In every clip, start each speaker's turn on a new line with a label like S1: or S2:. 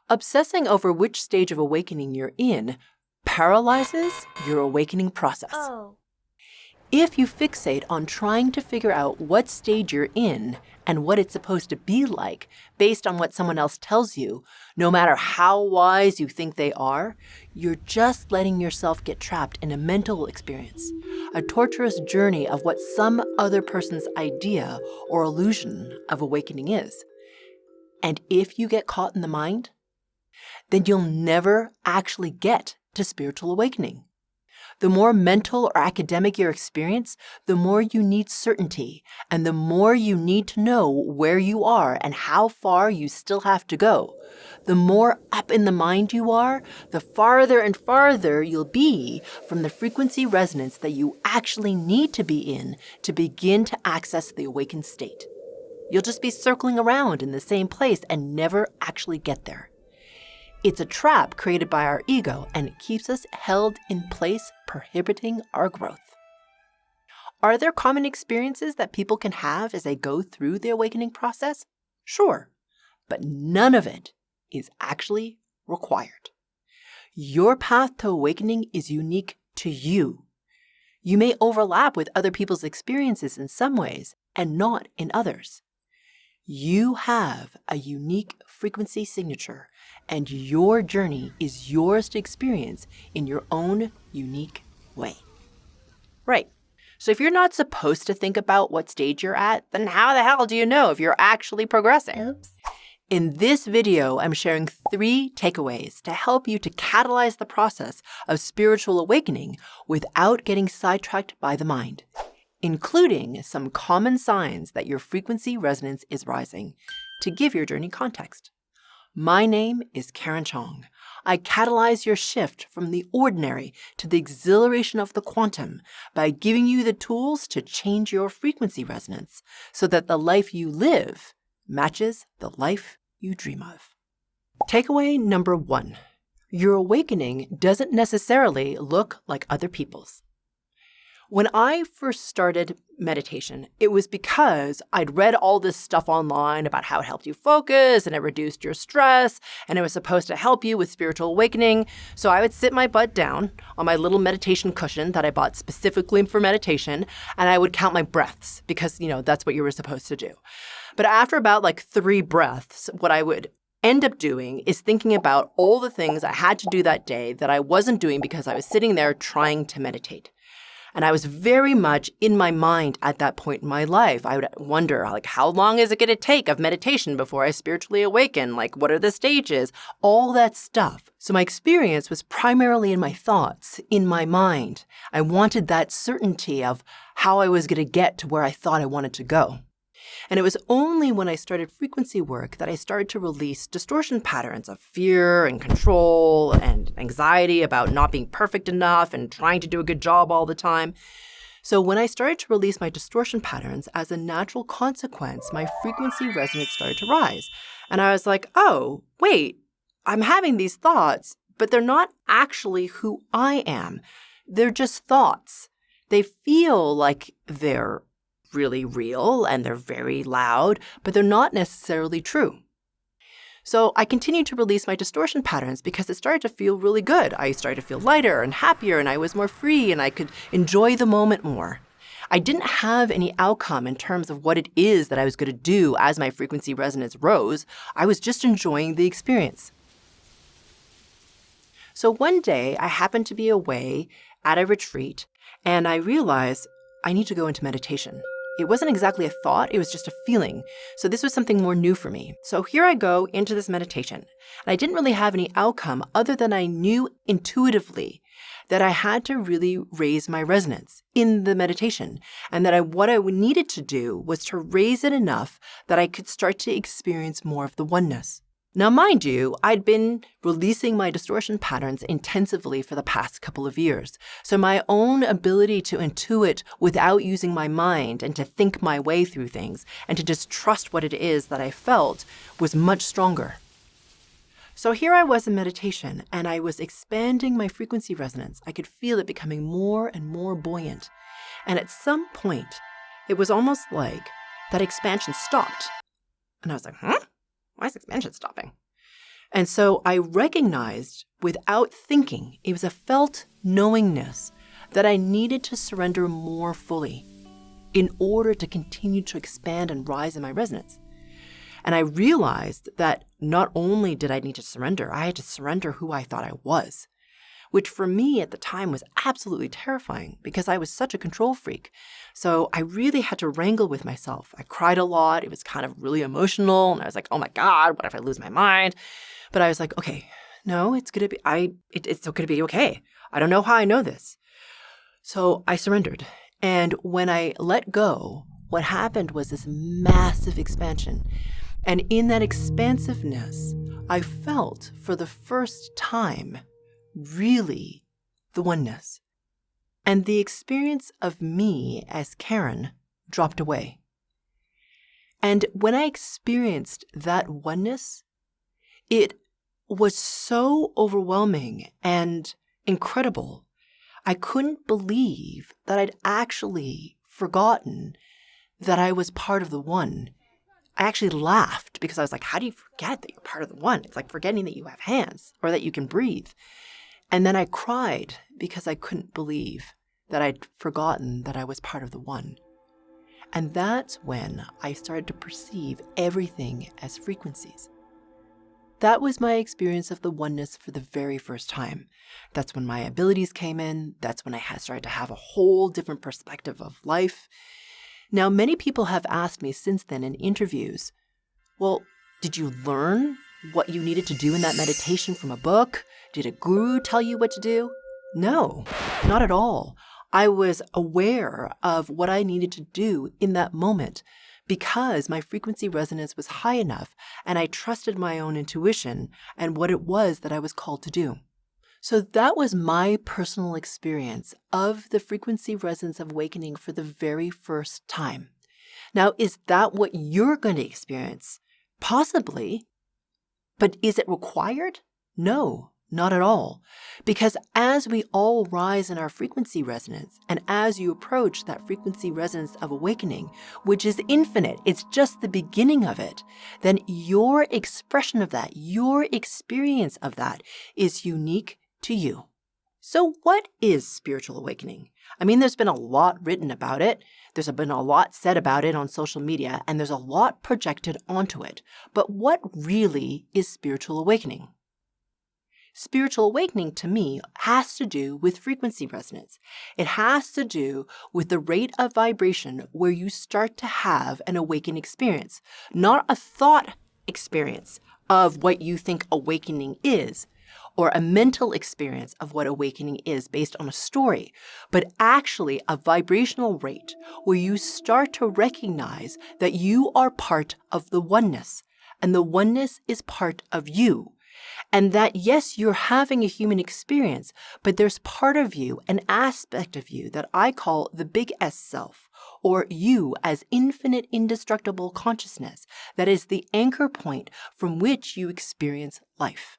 S1: Obsessing over which stage of awakening you're in paralyzes your awakening process.
S2: Oh.
S1: If you fixate on trying to figure out what stage you're in and what it's supposed to be like based on what someone else tells you, no matter how wise you think they are, you're just letting yourself get trapped in a mental experience, a torturous journey of what some other person's idea or illusion of awakening is. And if you get caught in the mind, then you'll never actually get to spiritual awakening. The more mental or academic your experience, the more you need certainty, and the more you need to know where you are and how far you still have to go. The more up in the mind you are, the farther and farther you'll be from the frequency resonance that you actually need to be in to begin to access the awakened state. You'll just be circling around in the same place and never actually get there. It's a trap created by our ego, and it keeps us held in place, prohibiting our growth. Are there common experiences that people can have as they go through the awakening process? Sure, but none of it is actually required. Your path to awakening is unique to you. You may overlap with other people's experiences in some ways and not in others. You have a unique frequency signature, and your journey is yours to experience in your own unique way. Right. So if you're not supposed to think about what stage you're at, then how the hell do you know if you're actually progressing?
S2: Oops.
S1: In this video, I'm sharing 3 takeaways to help you to catalyze the process of spiritual awakening without getting sidetracked by the mind, including some common signs that your frequency resonance is rising, to give your journey context. My name is Cheong. I catalyze your shift from the ordinary to the exhilaration of the quantum by giving you the tools to change your frequency resonance so that the life you live matches the life you dream of. Takeaway number 1. Your awakening doesn't necessarily look like other people's. When I first started meditation, it was because I'd read all this stuff online about how it helped you focus and it reduced your stress and it was supposed to help you with spiritual awakening. So I would sit my butt down on my little meditation cushion that I bought specifically for meditation, and I would count my breaths because, that's what you were supposed to do. But after about 3 breaths, what I would end up doing is thinking about all the things I had to do that day that I wasn't doing because I was sitting there trying to meditate. And I was very much in my mind at that point in my life. I would wonder, how long is it going to take of meditation before I spiritually awaken? What are the stages? All that stuff. So my experience was primarily in my thoughts, in my mind. I wanted that certainty of how I was going to get to where I thought I wanted to go. And it was only when I started frequency work that I started to release distortion patterns of fear and control and anxiety about not being perfect enough and trying to do a good job all the time. So when I started to release my distortion patterns, as a natural consequence, my frequency resonance started to rise. And I was like, oh, wait, I'm having these thoughts, but they're not actually who I am. They're just thoughts. They feel like they're really real and they're very loud, but they're not necessarily true. So I continued to release my distortion patterns because it started to feel really good. I started to feel lighter and happier, and I was more free, and I could enjoy the moment more. I didn't have any outcome in terms of what it is that I was going to do as my frequency resonance rose. I was just enjoying the experience. So one day I happened to be away at a retreat, and I realized I need to go into meditation. It wasn't exactly a thought, it was just a feeling. So this was something more new for me. So here I go into this meditation. And I didn't really have any outcome other than I knew intuitively that I had to really raise my resonance in the meditation. And that what I needed to do was to raise it enough that I could start to experience more of the oneness. Now, mind you, I'd been releasing my distortion patterns intensively for the past couple of years. So my own ability to intuit without using my mind and to think my way through things and to just trust what it is that I felt was much stronger. So here I was in meditation, and I was expanding my frequency resonance. I could feel it becoming more and more buoyant. And at some point, it was almost like that expansion stopped. And I was like, Why is expansion stopping? And so I recognized without thinking, it was a felt knowingness that I needed to surrender more fully in order to continue to expand and rise in my resonance. And I realized that not only did I need to surrender, I had to surrender who I thought I was, which for me at the time was absolutely terrifying because I was such a control freak. So I really had to wrangle with myself. I cried a lot. It was kind of really emotional. And I was like, oh my God, what if I lose my mind? But I was like, okay, no, it's going to be, it's going to be okay. I don't know how I know this. So I surrendered. And when I let go, what happened was this massive expansion. And in that expansiveness, I felt for the first time really the oneness. And the experience of me as Karen dropped away. And when I experienced that oneness, it was so overwhelming and incredible. I couldn't believe that I'd actually forgotten that I was part of the one. I actually laughed because I was like, how do you forget that you're part of the one? It's like forgetting that you have hands or that you can breathe. And then I cried because I couldn't believe that I'd forgotten that I was part of the one. And that's when I started to perceive everything as frequencies. That was my experience of the oneness for the very first time. That's when my abilities came in. That's when I started to have a whole different perspective of life. Now, many people have asked me since then in interviews, well, did you learn what you needed to do in that meditation from a book? Did a guru tell you what to do? No, not at all. I was aware of what I needed to do in that moment because my frequency resonance was high enough and I trusted my own intuition and what it was that I was called to do. So that was my personal experience of the frequency resonance of awakening for the very first time. Now, is that what you're going to experience? Possibly. But is it required? No, not at all. Because as we all rise in our frequency resonance, and as you approach that frequency resonance of awakening, which is infinite, it's just the beginning of it, then your expression of that, your experience of that is unique to you. So what is spiritual awakening? I mean, there's been a lot written about it. There's been a lot said about it on social media, and there's a lot projected onto it. But what really is spiritual awakening? Spiritual awakening, to me, has to do with frequency resonance. It has to do with the rate of vibration where you start to have an awakened experience, not a thought experience of what you think awakening is, or a mental experience of what awakening is based on a story, but actually a vibrational rate where you start to recognize that you are part of the oneness, and the oneness is part of you. And that, yes, you're having a human experience, but there's part of you, an aspect of you that I call the big S self, or you as infinite indestructible consciousness that is the anchor point from which you experience life.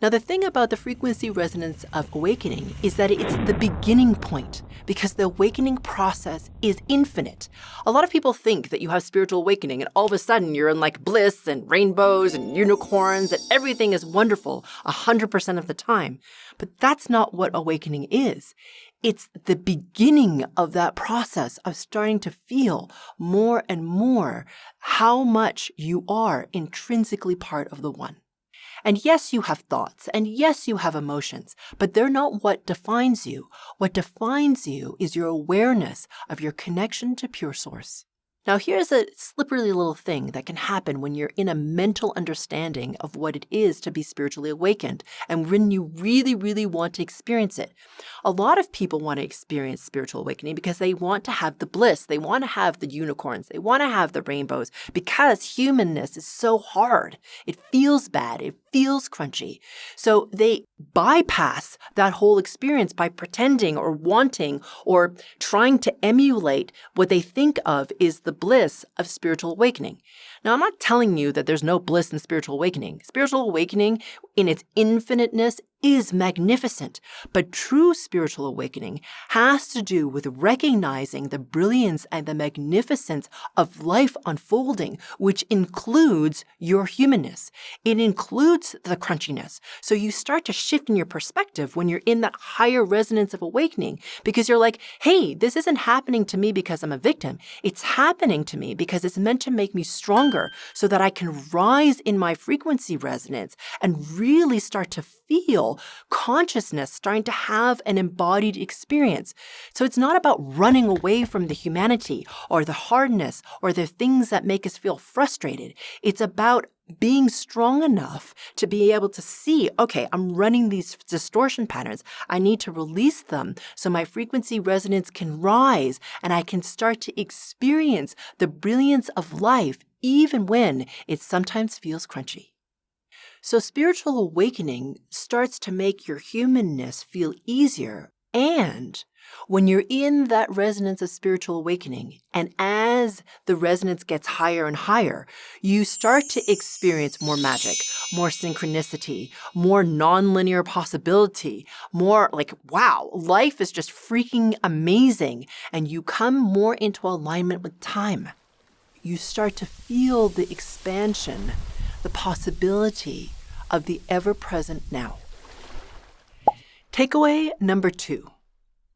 S1: Now, the thing about the frequency resonance of awakening is that it's the beginning point because the awakening process is infinite. A lot of people think that you have spiritual awakening and all of a sudden you're in like bliss and rainbows and unicorns and everything is wonderful 100% of the time. But that's not what awakening is. It's the beginning of that process of starting to feel more and more how much you are intrinsically part of the one. And yes, you have thoughts, and yes, you have emotions, but they're not what defines you. What defines you is your awareness of your connection to pure source. Now, here's a slippery little thing that can happen when you're in a mental understanding of what it is to be spiritually awakened and when you really, really want to experience it. A lot of people want to experience spiritual awakening because they want to have the bliss. They want to have the unicorns. They want to have the rainbows because humanness is so hard. It feels bad. It feels crunchy. So they bypass that whole experience by pretending or wanting or trying to emulate what they think of is the bliss of spiritual awakening. Now, I'm not telling you that there's no bliss in spiritual awakening. Spiritual awakening in its infiniteness is magnificent, but true spiritual awakening has to do with recognizing the brilliance and the magnificence of life unfolding, which includes your humanness. It includes the crunchiness. So you start to shift in your perspective when you're in that higher resonance of awakening, because you're like, hey, this isn't happening to me because I'm a victim. It's happening to me because it's meant to make me stronger so that I can rise in my frequency resonance and really start to feel consciousness starting to have an embodied experience. So it's not about running away from the humanity or the hardness or the things that make us feel frustrated. It's about being strong enough to be able to see, okay, I'm running these distortion patterns. I need to release them so my frequency resonance can rise and I can start to experience the brilliance of life even when it sometimes feels crunchy. So spiritual awakening starts to make your humanness feel easier. And when you're in that resonance of spiritual awakening, and as the resonance gets higher and higher, you start to experience more magic, more synchronicity, more nonlinear possibility, more like, wow, life is just freaking amazing. And you come more into alignment with time. You start to feel the expansion, the possibility of the ever-present now. Takeaway number 2,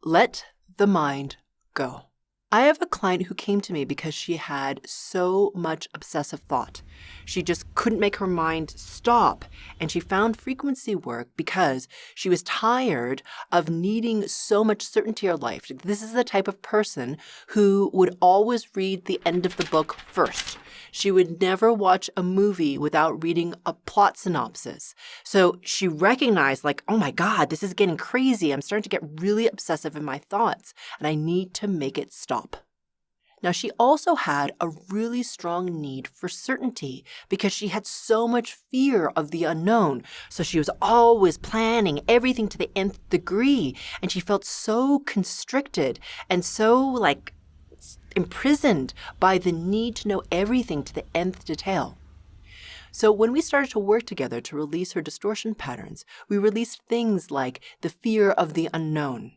S1: let the mind go. I have a client who came to me because she had so much obsessive thought. She just couldn't make her mind stop, and she found frequency work because she was tired of needing so much certainty in her life. This is the type of person who would always read the end of the book first. She would never watch a movie without reading a plot synopsis. So she recognized, like, oh my God, this is getting crazy. I'm starting to get really obsessive in my thoughts, and I need to make it stop. Now, she also had a really strong need for certainty because she had so much fear of the unknown. So she was always planning everything to the nth degree, and she felt so constricted and so imprisoned by the need to know everything to the nth detail. So when we started to work together to release her distortion patterns, we released things like the fear of the unknown,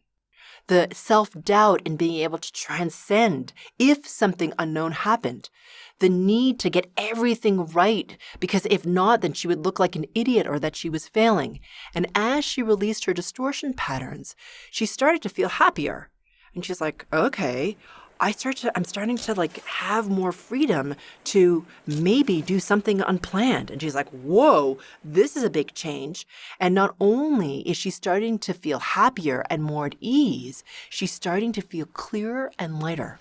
S1: the self-doubt in being able to transcend if something unknown happened, the need to get everything right, because if not, then she would look like an idiot or that she was failing. And as she released her distortion patterns, she started to feel happier. And she's like, okay, I'm starting to have more freedom to maybe do something unplanned. And she's like, whoa, this is a big change. And not only is she starting to feel happier and more at ease, she's starting to feel clearer and lighter.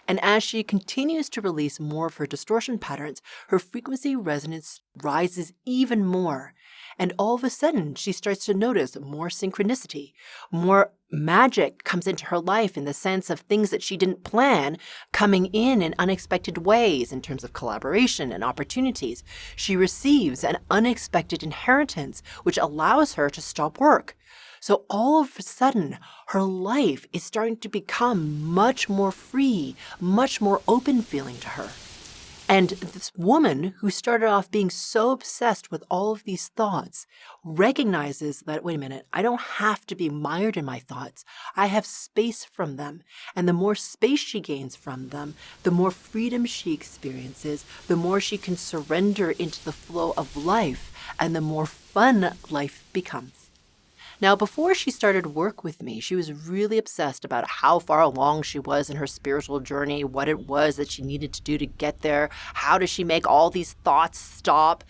S1: And as she continues to release more of her distortion patterns, her frequency resonance rises even more. And all of a sudden, she starts to notice more synchronicity, more magic comes into her life in the sense of things that she didn't plan coming in unexpected ways in terms of collaboration and opportunities. She receives an unexpected inheritance, which allows her to stop work. So all of a sudden, her life is starting to become much more free, much more open feeling to her. And this woman who started off being so obsessed with all of these thoughts recognizes that, wait a minute, I don't have to be mired in my thoughts. I have space from them. And the more space she gains from them, the more freedom she experiences, the more she can surrender into the flow of life, and the more fun life becomes. Now, before she started work with me, she was really obsessed about how far along she was in her spiritual journey, what it was that she needed to do to get there, how does she make all these thoughts stop.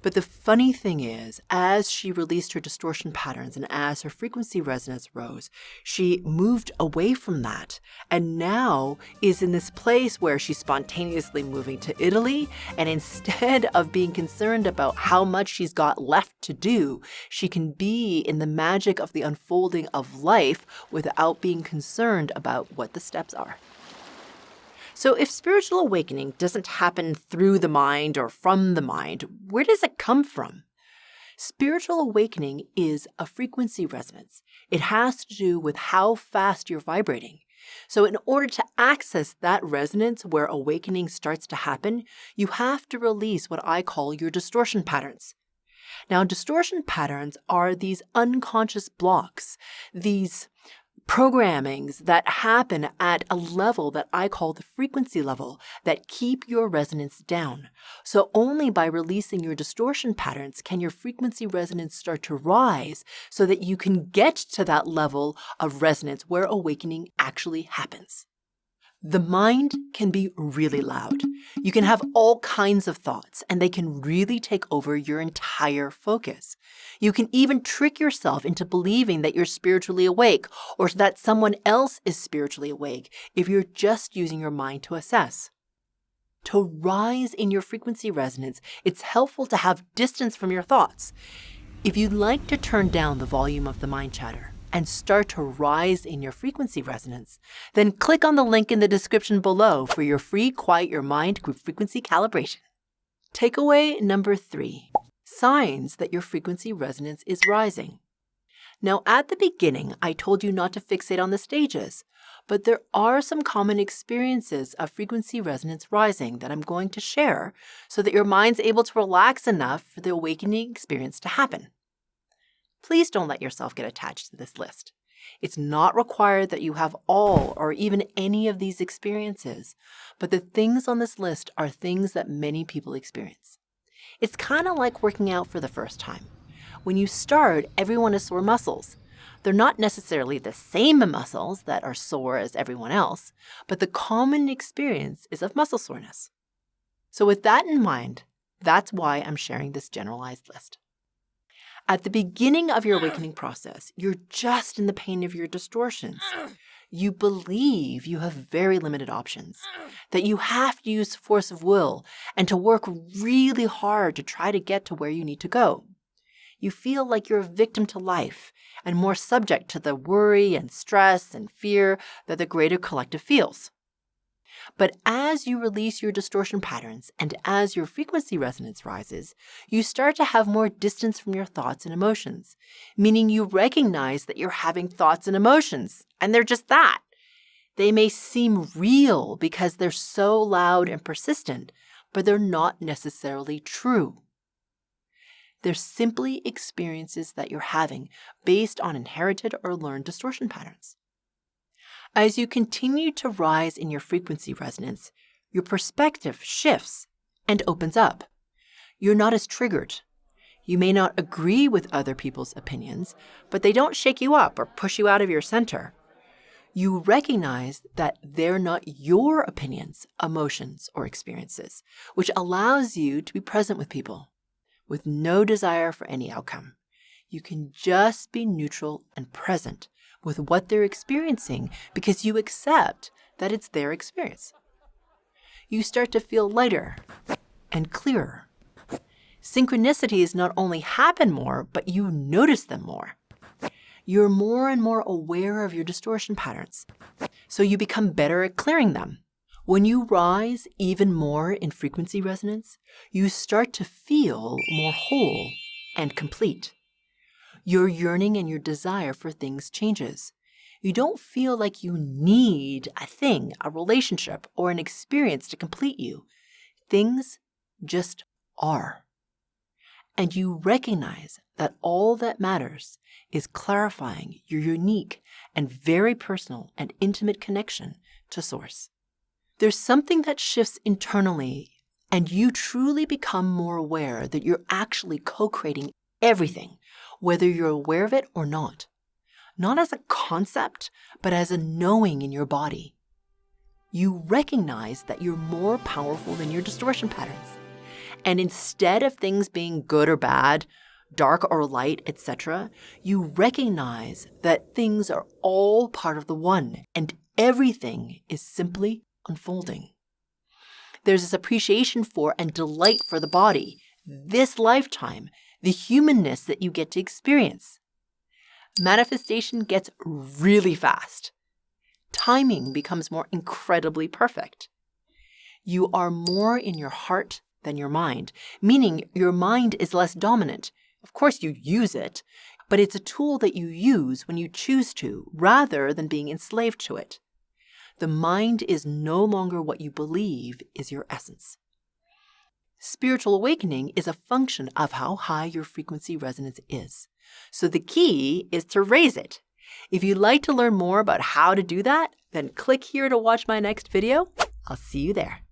S1: But the funny thing is, as she released her distortion patterns and as her frequency resonance rose, she moved away from that and now is in this place where she's spontaneously moving to Italy. And instead of being concerned about how much she's got left to do, she can be in the magic of the unfolding of life without being concerned about what the steps are. So if spiritual awakening doesn't happen through the mind or from the mind, where does it come from? Spiritual awakening is a frequency resonance. It has to do with how fast you're vibrating. So in order to access that resonance where awakening starts to happen, you have to release what I call your distortion patterns. Now, distortion patterns are these unconscious blocks, these programmings that happen at a level that I call the frequency level that keep your resonance down. So only by releasing your distortion patterns can your frequency resonance start to rise so that you can get to that level of resonance where awakening actually happens. The mind can be really loud. You can have all kinds of thoughts, and they can really take over your entire focus. You can even trick yourself into believing that you're spiritually awake or that someone else is spiritually awake if you're just using your mind to assess. To rise in your frequency resonance, it's helpful to have distance from your thoughts. If you'd like to turn down the volume of the mind chatter and start to rise in your frequency resonance, then click on the link in the description below for your free Quiet Your Mind group frequency calibration. Takeaway number 3, signs that your frequency resonance is rising. Now, at the beginning, I told you not to fixate on the stages, but there are some common experiences of frequency resonance rising that I'm going to share so that your mind's able to relax enough for the awakening experience to happen. Please don't let yourself get attached to this list. It's not required that you have all or even any of these experiences, but the things on this list are things that many people experience. It's kind of like working out for the first time. When you start, everyone has sore muscles. They're not necessarily the same muscles that are sore as everyone else, but the common experience is of muscle soreness. So with that in mind, that's why I'm sharing this generalized list. At the beginning of your awakening process, you're just in the pain of your distortions. You believe you have very limited options, that you have to use force of will and to work really hard to try to get to where you need to go. You feel like you're a victim to life and more subject to the worry and stress and fear that the greater collective feels. But as you release your distortion patterns and as your frequency resonance rises, you start to have more distance from your thoughts and emotions, meaning you recognize that you're having thoughts and emotions, and they're just that. They may seem real because they're so loud and persistent, but they're not necessarily true. They're simply experiences that you're having based on inherited or learned distortion patterns. As you continue to rise in your frequency resonance, your perspective shifts and opens up. You're not as triggered. You may not agree with other people's opinions, but they don't shake you up or push you out of your center. You recognize that they're not your opinions, emotions, or experiences, which allows you to be present with people with no desire for any outcome. You can just be neutral and present with what they're experiencing because you accept that it's their experience. You start to feel lighter and clearer. Synchronicities not only happen more, but you notice them more. You're more and more aware of your distortion patterns, so you become better at clearing them. When you rise even more in frequency resonance, you start to feel more whole and complete. Your yearning and your desire for things changes. You don't feel like you need a thing, a relationship, or an experience to complete you. Things just are. And you recognize that all that matters is clarifying your unique and very personal and intimate connection to Source. There's something that shifts internally, and you truly become more aware that you're actually co-creating everything, whether you're aware of it or not. Not as a concept, but as a knowing in your body. You recognize that you're more powerful than your distortion patterns. And instead of things being good or bad, dark or light, etc., you recognize that things are all part of the one, and everything is simply unfolding. There's this appreciation for and delight for the body, this lifetime, the humanness that you get to experience. Manifestation gets really fast. Timing becomes more incredibly perfect. You are more in your heart than your mind, meaning your mind is less dominant. Of course, you use it, but it's a tool that you use when you choose to, rather than being enslaved to it. The mind is no longer what you believe is your essence. Spiritual awakening is a function of how high your frequency resonance is. So the key is to raise it. If you'd like to learn more about how to do that, then click here to watch my next video. I'll see you there.